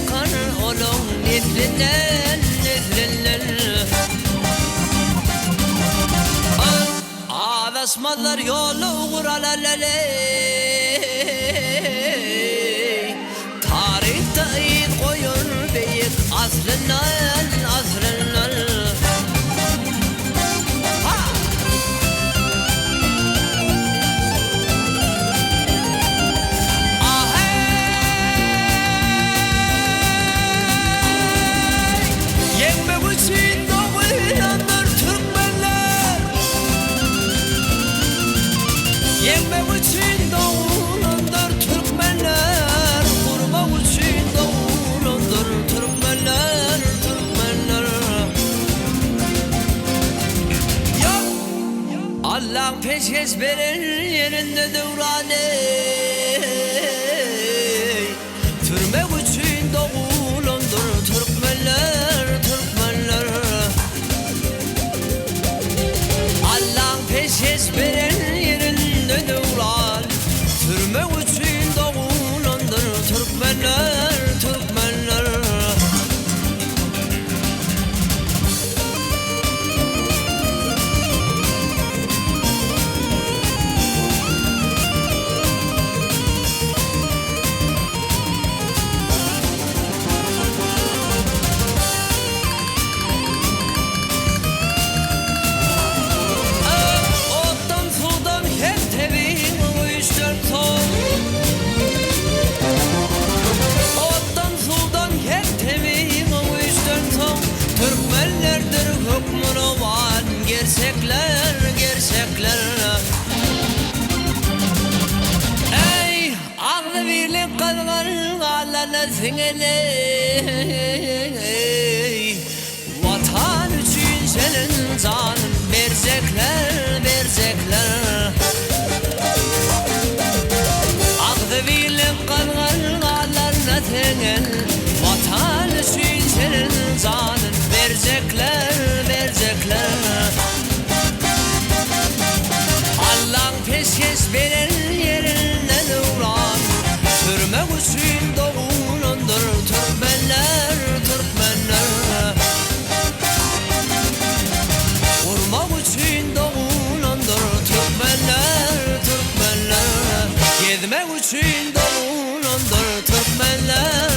yakar olun nefrinden Ağlasmalar yolu kuralelele Tarihte iyi koyun beyik asrından Yenmek için doğulandır Türkmenler, kurmak için doğulandır Türkmenler. Allah peşkeş verir yerinde devrane Türmek için doğulandır Türkmenler. Allah peşkeş verir yerinde devran Türmek için doğulandır Türkmenler. Türkmenlerdir hükmün olan gerçekler Ey ağlı birlik kılgın Allah'la singele Vatan için senin canın verecekler Ağlı birlik kılgın Allah'la singele Vatan için senin canın verecekler Allah'ın peşkeş verir yerinden uğran Türmek için doğulandır Türkmenler. Vurmak için doğulandır Türkmenler. Gezmek için doğulandır Türkmenler.